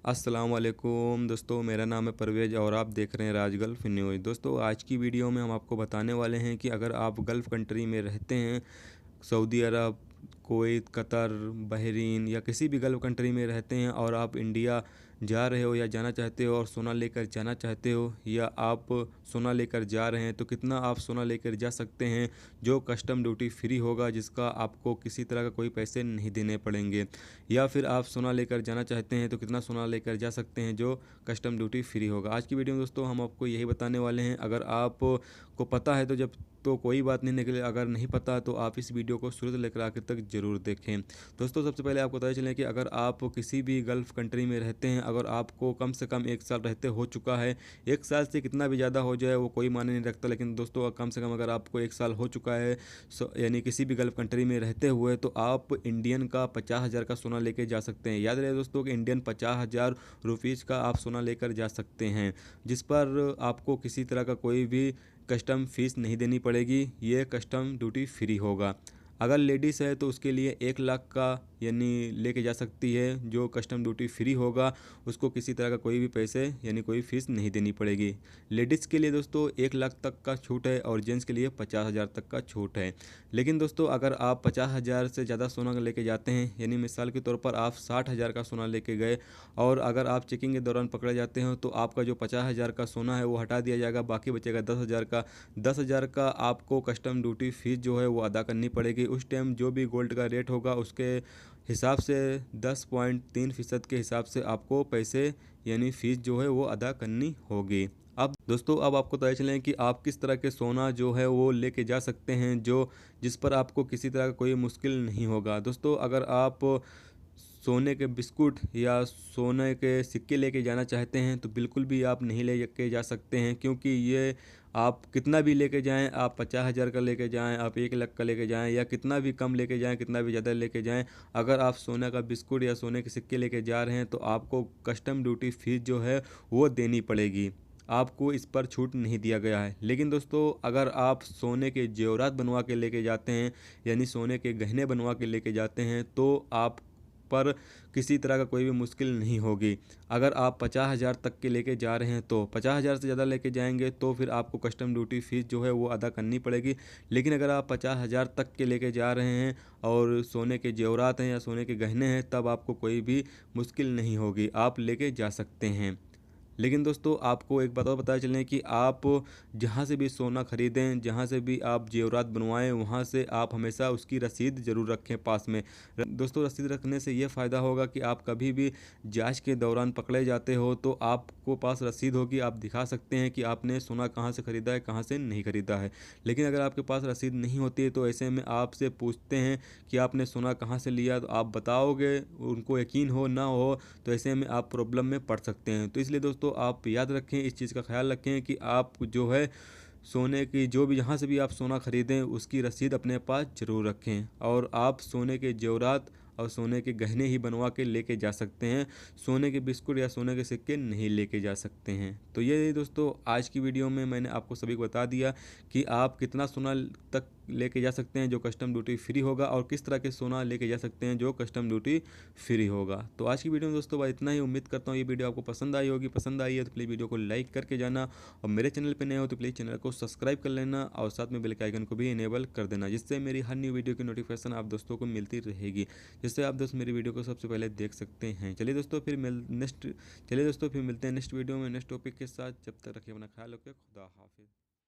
अस्सलाम वालेकुम दोस्तों, मेरा नाम है परवेज़ और आप देख रहे हैं राज गल्फ़ न्यूज़। दोस्तों, आज की वीडियो में हम आपको बताने वाले हैं कि अगर आप गल्फ़ कंट्री में रहते हैं, सऊदी अरब, कुवैत, कतर, बहरीन या किसी भी गल्फ़ कंट्री में रहते हैं और आप इंडिया जा रहे हो या जाना चाहते हो और सोना लेकर जाना चाहते हो, या आप सोना लेकर जा रहे हैं, तो कितना आप सोना लेकर जा सकते हैं जो कस्टम ड्यूटी फ्री होगा, जिसका आपको किसी तरह का कोई पैसे नहीं देने पड़ेंगे। या फिर आप सोना लेकर जाना चाहते हैं तो कितना सोना लेकर जा सकते हैं जो कस्टम ड्यूटी फ्री होगा। आज की वीडियो में दोस्तों हम आपको यही बताने वाले हैं। अगर आप को पता है तो कोई बात नहीं, निकले अगर नहीं पता तो आप इस वीडियो को शुरू से लेकर आखिर तक ज़रूर देखें। दोस्तों, सबसे पहले आपको पता चले कि अगर आप किसी भी गल्फ़ कंट्री में रहते हैं, अगर आपको कम से कम 1 साल रहते हो चुका है, 1 साल से कितना भी ज़्यादा हो जाए वो कोई मायने नहीं रखता, लेकिन दोस्तों कम से कम अगर आपको 1 साल हो चुका है, यानी किसी भी गल्फ़ कंट्री में रहते हुए, तो आप इंडियन का 50,000 का सोना लेके जा सकते हैं। याद रहे दोस्तों कि इंडियन 50,000 रुपीज़ का आप सोना लेकर जा सकते हैं, जिस पर आपको किसी तरह का कोई भी कस्टम फ़ीस नहीं देनी पड़ेगी। ये कस्टम ड्यूटी फ्री होगा। अगर लेडीज़ है तो उसके लिए 1 लाख का यानी लेके जा सकती है, जो कस्टम ड्यूटी फ्री होगा। उसको किसी तरह का कोई भी पैसे यानी कोई फ़ीस नहीं देनी पड़ेगी। लेडीज़ के लिए दोस्तों 1 लाख तक का छूट है और जेंट्स के लिए 50,000 तक का छूट है। लेकिन दोस्तों अगर आप 50,000 से ज़्यादा सोना लेके जाते हैं, यानी मिसाल के तौर पर आप 60,000 का सोना लेके गए और अगर आप चेकिंग के दौरान पकड़े जाते हो, तो आपका जो 50,000 का सोना है वो हटा दिया जाएगा, बाकी बचेगा 10,000 का। 10,000 का आपको कस्टम ड्यूटी फ़ीस जो है वो अदा करनी पड़ेगी। उस टाइम जो भी गोल्ड का रेट होगा उसके हिसाब से 10.3% के हिसाब से आपको पैसे यानी फ़ीस जो है वो अदा करनी होगी। अब दोस्तों अब आपको पता चलें कि आप किस तरह के सोना जो है वो लेके जा सकते हैं, जो जिस पर आपको किसी तरह का कोई मुश्किल नहीं होगा। दोस्तों, अगर आप सोने के बिस्कुट या सोने के सिक्के लेके जाना चाहते हैं तो बिल्कुल भी आप नहीं लेके जा सकते हैं, क्योंकि ये आप कितना भी लेके जाएं, आप 50,000 का लेके जाएं, आप 1 लाख का लेके जाएं या कितना भी कम लेके जाएं, कितना भी ज़्यादा लेके जाएं, अगर आप सोने का बिस्कुट या सोने के सिक्के लेके जा रहे हैं तो आपको कस्टम ड्यूटी फ़ीस जो है वो देनी पड़ेगी। आपको इस पर छूट नहीं दिया गया है। लेकिन दोस्तों अगर आप सोने के जेवरात बनवा के लेके जाते हैं, यानी सोने के गहने बनवा के लेके जाते हैं, तो आप पर किसी तरह का कोई भी मुश्किल नहीं होगी। अगर आप 50,000 तक के लेके जा रहे हैं तो 50,000 से ज़्यादा लेके जाएंगे तो फिर आपको कस्टम ड्यूटी फ़ीस जो है वो अदा करनी पड़ेगी। लेकिन अगर आप 50,000 तक के लेके जा रहे हैं और सोने के जेवरात हैं या सोने के गहने हैं, तब आपको कोई भी मुश्किल नहीं होगी, आप लेके जा सकते हैं। लेकिन दोस्तों आपको एक बात और पता चलें कि आप जहाँ से भी सोना ख़रीदें, जहाँ से भी आप जेवरात बनवाएं, वहाँ से आप हमेशा उसकी रसीद ज़रूर रखें पास में। दोस्तों, रसीद रखने से ये फ़ायदा होगा कि आप कभी भी जांच के दौरान पकड़े जाते हो तो आपको पास रसीद होगी, आप दिखा सकते हैं कि आपने सोना कहाँ से ख़रीदा है, कहाँ से नहीं ख़रीदा है। लेकिन अगर आपके पास रसीद नहीं होती है तो ऐसे में आपसे पूछते हैं कि आपने सोना कहाँ से लिया, तो आप बताओगे, उनको यकीन हो ना हो, तो ऐसे में आप प्रॉब्लम में पड़ सकते हैं। तो इसलिए दोस्तों आप याद रखें, इस चीज़ का ख्याल रखें कि आप जो है सोने की जो भी जहाँ से भी आप सोना ख़रीदें उसकी रसीद अपने पास ज़रूर रखें, और आप सोने के जेवरात और सोने के गहने ही बनवा के लेके जा सकते हैं। सोने के बिस्कुट या सोने के सिक्के नहीं लेके जा सकते हैं। तो ये दोस्तों आज की वीडियो में मैंने आपको सभी को बता दिया कि आप कितना सोना तक लेके जा सकते हैं जो कस्टम ड्यूटी फ्री होगा, और किस तरह के सोना लेके जा सकते हैं जो कस्टम ड्यूटी फ्री होगा। तो आज की वीडियो में दोस्तों बस इतना ही। उम्मीद करता हूँ ये वीडियो आपको पसंद आई होगी। पसंद आई है तो प्लीज़ वीडियो को लाइक करके जाना, और मेरे चैनल पे नए हो तो प्लीज़ चैनल को सब्सक्राइब कर लेना और साथ में बेल के आइकन को भी इनेबल कर देना, जिससे मेरी हर न्यू वीडियो की नोटिफिकेशन आप दोस्तों को मिलती रहेगी, जिससे आप दोस्त मेरी वीडियो को सबसे पहले देख सकते हैं। चलिए दोस्तों फिर मिलते हैं नेक्स्ट वीडियो में नेक्स्ट टॉपिक के साथ। जब तक रखिए अपना ख्याल रखिए। खुदा हाफिज़।